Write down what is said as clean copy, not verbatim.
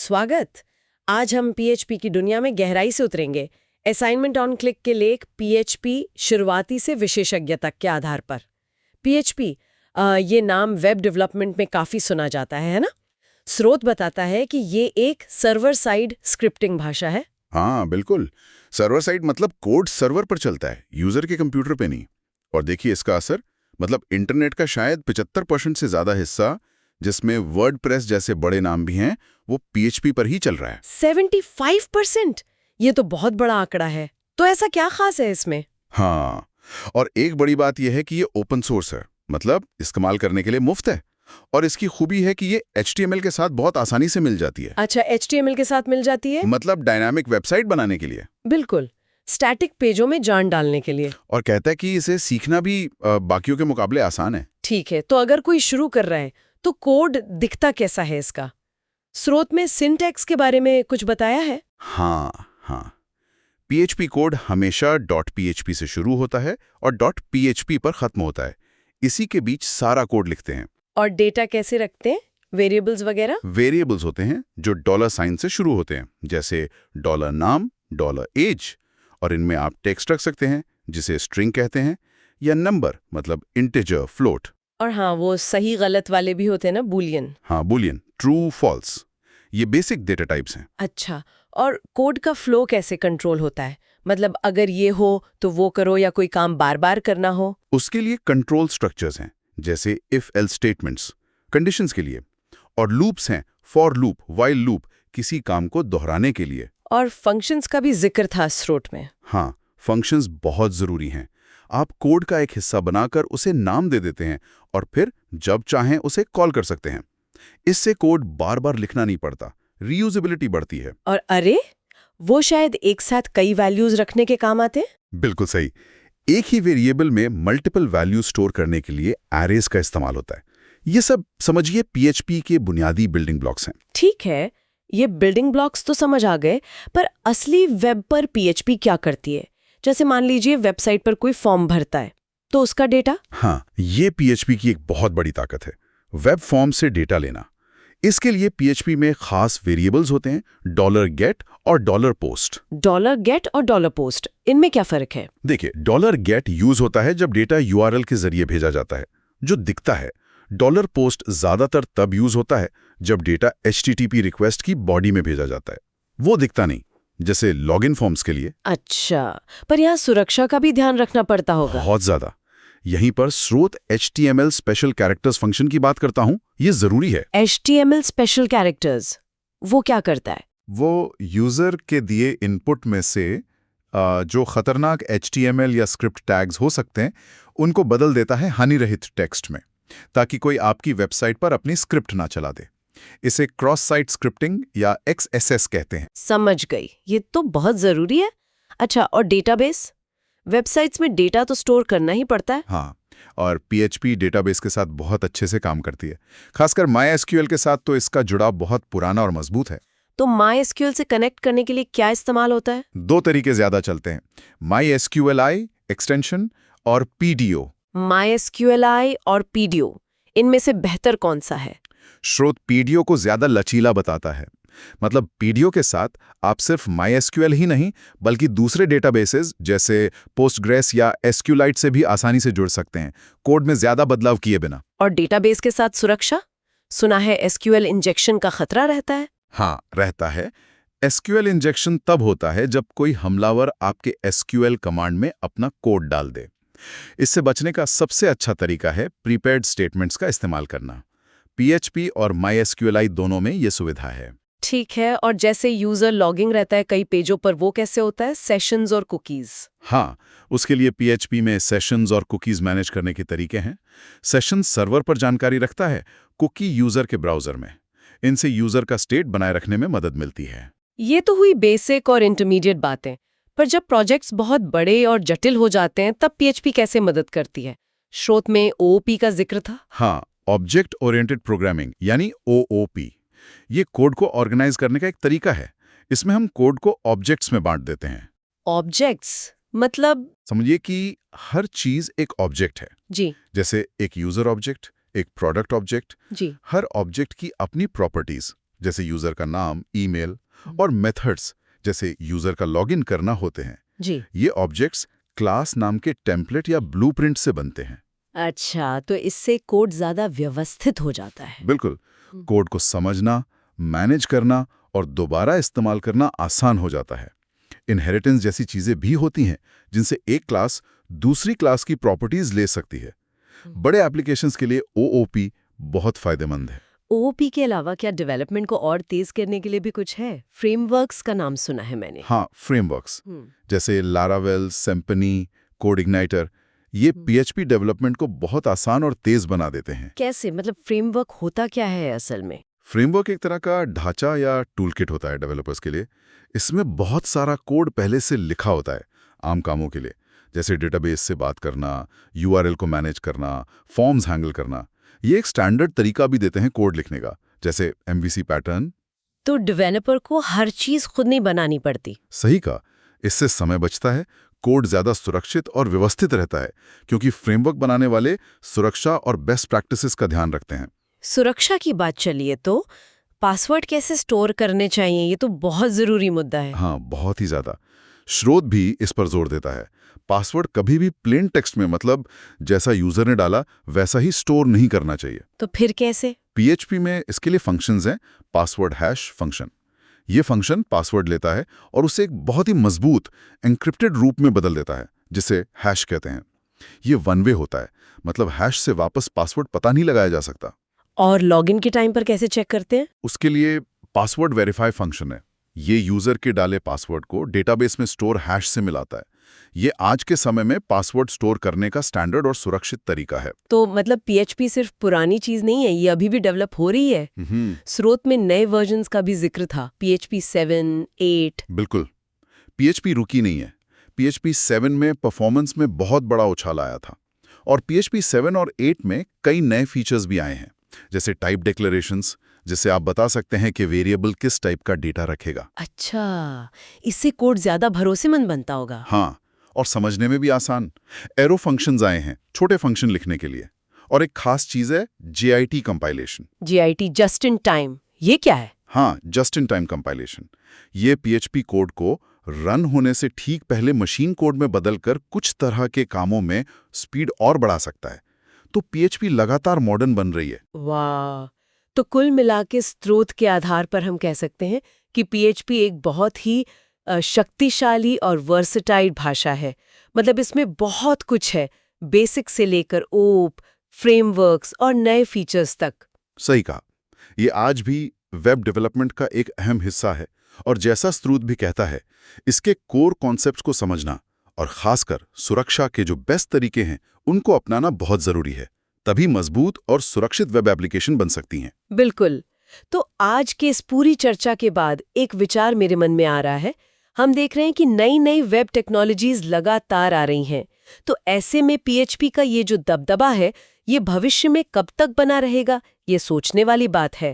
स्वागत। आज हम पीएचपी की दुनिया में गहराई से उतरेंगे। असाइनमेंट ऑन क्लिक के लेख पीएचपी शुरुआती से विशेषज्ञ तक के आधार पर। पीएचपी ये नाम वेब डेवलपमेंट में काफी सुना जाता है ना? स्रोत बताता है कि ये एक सर्वर साइड स्क्रिप्टिंग भाषा है। हाँ बिल्कुल। सर्वर साइड मतलब कोड सर्वर पर चलता है, यूजर के कंप्यूटर पे नहीं। और देखिए इसका असर, मतलब इंटरनेट का शायद 75% से ज्यादा हिस्सा, जिसमें वर्डप्रेस जैसे बड़े नाम भी हैं, वो पीएचपी पर ही चल रहा है। 75%? ये तो बहुत बड़ा आंकड़ा है। तो ऐसा क्या खास है इसमें? हाँ, और एक बड़ी बात यह है कि ये ओपन सोर्स है, मतलब इस्तेमाल करने के लिए मुफ्त है। और इसकी खूबी है कि ये HTML के साथ बहुत आसानी से मिल जाती है। अच्छा, HTML के साथ मिल जाती है? मतलब डायनामिक वेबसाइट बनाने के लिए। बिल्कुल, स्टैटिक पेजों में जान डालने के लिए। और कहता है कि इसे सीखना भी बाकियों के मुकाबले आसान है। ठीक है, तो अगर कोई शुरू कर रहा है तो कोड दिखता कैसा है इसका? स्रोत में सिंटैक्स के बारे में कुछ बताया है? हाँ। PHP कोड हमेशा .php से शुरू होता है और .php पर खत्म होता है। इसी के बीच सारा कोड लिखते हैं। और डेटा कैसे रखते हैं? वेरिएबल्स वगैरह? वेरिएबल्स होते हैं जो $साइन से शुरू होते हैं, जैसे $नाम, $एज। और इनमें आप टेक्स्ट रख सकते हैं, जिसे स्ट्रिंग कहते हैं, या नंबर मतलब इंटीजर, फ्लोट। और हाँ, वो सही गलत वाले भी होते हैं ना, बूलियन। हाँ, बूलियन, ट्रू, फॉल्स। ये बेसिक डेटा टाइप्स हैं। अच्छा, और कोड का फ्लो कैसे कंट्रोल होता है? मतलब अगर ये हो तो वो करो, या कोई काम बार बार करना हो? उसके लिए कंट्रोल स्ट्रक्चर्स हैं, जैसे इफ एल्स स्टेटमेंट्स कंडीशंस के लिए, और लूप्स हैं, फॉर लूप, व्हाइल लूप, किसी काम को दोहराने के लिए। और फंक्शंस का भी जिक्र था स्रोत में। हाँ, फंक्शंस बहुत जरूरी हैं। आप कोड का एक हिस्सा बनाकर उसे नाम दे देते हैं और फिर जब चाहें उसे कॉल कर सकते हैं। इससे कोड बार बार लिखना नहीं पड़ता, रीयूजेबिलिटी बढ़ती है। और अरे, वो शायद एक साथ कई वैल्यूज रखने के काम आते हैं? बिल्कुल सही। एक ही वेरिएबल में मल्टीपल वैल्यू स्टोर करने के लिए एरेज का इस्तेमाल होता है। ये सब समझिए पीएचपी के बुनियादी बिल्डिंग ब्लॉक्स हैं। ठीक है, ये बिल्डिंग ब्लॉक्स तो समझ आ गए, पर असली वेब पर पीएचपी क्या करती है? जैसे मान लीजिए वेबसाइट पर कोई फॉर्म भरता है, तो उसका डेटा? हाँ, ये पीएचपी की एक बहुत बड़ी ताकत है, वेब फॉर्म से डेटा लेना। इसके लिए पीएचपी में खास वेरिएबल्स होते हैं, $गेट और $पोस्ट। $गेट और $पोस्ट, इनमें क्या फर्क है? देखिए, $गेट यूज होता है जब डेटा यूआरएल के जरिए भेजा जाता है, जो दिखता है। $पोस्ट ज्यादातर तब यूज होता है जब डेटा HTTP रिक्वेस्ट की बॉडी में भेजा जाता है, वो दिखता नहीं, जैसे लॉगिन फॉर्म्स के लिए। अच्छा, पर यहाँ सुरक्षा का भी ध्यान रखना पड़ता होगा। बहुत ज्यादा। यहीं पर स्रोत HTML स्पेशल कैरेक्टर्स फंक्शन की बात करता हूं, ये जरूरी है। HTML स्पेशल कैरेक्टर्स, वो क्या करता है? वो यूजर के दिए इनपुट में से जो खतरनाक HTML या स्क्रिप्ट टैग्स हो सकते हैं, उनको बदल देता है हानि रहित टेक्स्ट में, ताकि कोई आपकी वेबसाइट पर अपनी स्क्रिप्ट ना चला दे। इसे क्रॉस साइट स्क्रिप्टिंग या XSS कहते हैं। समझ गई, ये तो बहुत जरूरी है। अच्छा, और डेटाबेस? वेबसाइट्स में डेटा तो स्टोर करना ही पड़ता है। हाँ, और PHP डेटाबेस के साथ बहुत अच्छे से काम करती है। खासकर MySQL के साथ तो इसका जुड़ाव बहुत पुराना और मजबूत है। तो MySQL से कनेक्ट करने के लिए क्या इस्तेमाल होता है? 2 तरीके ज्यादा चलते हैं, MySQLi एक्सटेंशन और PDO। MySQLi और PDO, इनमें से बेहतर कौन सा है? स्रोत PDO को ज्यादा लचीला बताता है। मतलब PDO के साथ आप सिर्फ MySQL ही नहीं, बल्कि दूसरे डेटाबेसेस जैसे Postgres या SQLite से भी आसानी से जुड़ सकते हैं, कोड में ज्यादा बदलाव किए बिना। और डेटाबेस के साथ सुरक्षा? सुना है SQL इंजेक्शन का खतरा रहता है। हाँ, रहता है। SQL इंजेक्शन तब होता है जब कोई हमलावर आपके SQL कमांड में अपना कोड डाल दे। इससे बचने का सबसे अच्छा तरीका है प्रीपेड स्टेटमेंट्स का इस्तेमाल करना। PHP और MySQLi दोनों में ये सुविधा है। ठीक है, और जैसे यूजर लॉगिंग रहता है कई पेजों पर, वो कैसे होता है? सेशंस और कुकीज? हाँ, उसके लिए PHP में सेशंस और कुकीज मैनेज करने के तरीके हैं। सेशंस सर्वर पर जानकारी रखता है, कुकी यूजर के ब्राउजर में। इनसे यूजर का स्टेट बनाए रखने में मदद मिलती है। ये तो हुई बेसिक और इंटरमीडिएट बातें, पर जब प्रोजेक्ट्स बहुत बड़े और जटिल हो जाते हैं तब PHP कैसे मदद करती है? स्रोत में OOP का जिक्र था। हाँ, ऑब्जेक्ट ओरिएंटेड प्रोग्रामिंग यानी OOP। ये कोड को ऑर्गेनाइज करने का एक तरीका है। इसमें हम कोड को ऑब्जेक्ट्स में बांट देते हैं। ऑब्जेक्ट्स मतलब? समझिए कि हर चीज एक ऑब्जेक्ट है। जी जैसे एक यूजर ऑब्जेक्ट, एक प्रोडक्ट ऑब्जेक्ट। जी। हर ऑब्जेक्ट की अपनी प्रॉपर्टीज, जैसे यूजर का नाम, ईमेल, और मेथड्स जैसे यूजर का लॉगिन करना होते हैं। जी। ये ऑब्जेक्ट्स क्लास नाम के टेम्पलेट या ब्लूप्रिंट से बनते हैं। अच्छा, तो इससे कोड ज्यादा व्यवस्थित हो जाता है। बिल्कुल, कोड को समझना, मैनेज करना और दोबारा इस्तेमाल करना आसान हो जाता है। इनहेरिटेंस जैसी चीजें भी होती हैं जिनसे एक क्लास दूसरी क्लास की प्रॉपर्टीज ले सकती है। बड़े एप्लीकेशंस के लिए ओओपी बहुत फायदेमंद है। ओओपी के अलावा क्या डेवलपमेंट को और तेज करने के लिए भी कुछ है? फ्रेमवर्क्स का नाम सुना है मैंने। हाँ, फ्रेमवर्क्स जैसे लारावेल, सिम्फनी, कोड इग्नाइटर, ये पीएचपी डेवलपमेंट को बहुत आसान और तेज बना देते हैं। कैसे? मतलब फ्रेमवर्क होता क्या है असल में? फ्रेमवर्क एक तरह का ढांचा या टूलकिट होता है डेवलपर्स के लिए। इसमें बहुत सारा कोड पहले से लिखा होता है आम कामों के लिए, जैसे डेटाबेस से बात करना, यूआरएल को मैनेज करना, फॉर्म्स हैंडल करना। ये एक स्टैंडर्ड तरीका भी देते हैं कोड लिखने का, जैसे एमवीसी पैटर्न। तो डेवलपर को हर चीज खुद नहीं बनानी पड़ती। सही कहा, इससे समय बचता है, कोड ज्यादा सुरक्षित और व्यवस्थित रहता है, क्योंकि फ्रेमवर्क बनाने वाले सुरक्षा और बेस्ट प्रैक्टिसेस का ध्यान रखते हैं। सुरक्षा की बात चलिए तो पासवर्ड कैसे स्टोर करने चाहिए, ये तो बहुत जरूरी मुद्दा है। हाँ, बहुत ही ज्यादा। स्रोत भी इस पर जोर देता है। पासवर्ड कभी भी प्लेन टेक्स्ट में, मतलब जैसा यूजर ने डाला वैसा ही स्टोर नहीं करना चाहिए। तो फिर कैसे? पीएचपी में इसके लिए फंक्शंस हैं, पासवर्ड हैश फंक्शन। ये फंक्शन पासवर्ड लेता है और उसे एक बहुत ही मजबूत एन्क्रिप्टेड रूप में बदल देता है, जिसे हैश कहते हैं। ये वन वे होता है, मतलब हैश से वापस पासवर्ड पता नहीं लगाया जा सकता। और लॉगिन के टाइम पर कैसे चेक करते हैं? उसके लिए पासवर्ड वेरीफाई फंक्शन है। ये यूजर के डाले पासवर्ड को डेटाबेस में स्टोर हैश से मिलाता है। ये आज के समय में पासवर्ड स्टोर करने का स्टैंडर्ड और सुरक्षित तरीका है। तो मतलब पीएचपी सिर्फ पुरानी चीज नहीं है, ये अभी भी डेवलप हो रही है। स्रोत में नए वर्जन्स का भी जिक्र था, पीएचपी 7, 8। बिल्कुल, पीएचपी रुकी नहीं है। पीएचपी 7 में परफॉर्मेंस में बहुत बड़ा उछाल आया था, और पीएचपी 7 और 8 में कई नए फीचर्स भी आए हैं, जैसे टाइप डिक्लेरेशंस, जिससे आप बता सकते हैं कि वेरिएबल किस टाइप का डेटा रखेगा। अच्छा, इससे कोड ज्यादा भरोसेमंद बनता होगा। हाँ, और समझने में भी आसान। एरो फंक्शंस आए हैं छोटे फंक्शन लिखने के लिए। और एक खास चीज है JIT compilation. JIT, just in time, ये क्या है? हाँ, जस्ट इन टाइम कंपाइलेशन। ये पीएचपी कोड को रन होने से ठीक पहले मशीन कोड में बदलकर कुछ तरह के कामों में स्पीड और बढ़ा सकता है। तो पीएचपी लगातार मॉडर्न बन रही है। वाह! तो कुल मिला के स्रोत के आधार पर हम कह सकते हैं कि पीएचपी एक बहुत ही शक्तिशाली और वर्सेटाइल भाषा है। मतलब इसमें बहुत कुछ है, बेसिक से लेकर ओप, फ्रेमवर्क्स और नए फीचर्स तक। सही कहा, ये आज भी वेब डेवलपमेंट का एक अहम हिस्सा है। और जैसा स्रोत भी कहता है, इसके कोर कॉन्सेप्ट्स को समझना और खासकर सुरक्षा के जो बेस्ट तरीके हैं उनको अपनाना बहुत जरूरी है। तभी मजबूत और सुरक्षित वेब एप्लीकेशन बन सकती हैं। बिल्कुल। तो आज के इस पूरी चर्चा के बाद एक विचार मेरे मन में आ रहा है। हम देख रहे हैं कि नई नई वेब टेक्नोलॉजीज लगातार आ रही हैं। तो ऐसे में पीएचपी का ये जो दबदबा है, ये भविष्य में कब तक बना रहेगा, ये सोचने वाली बात है।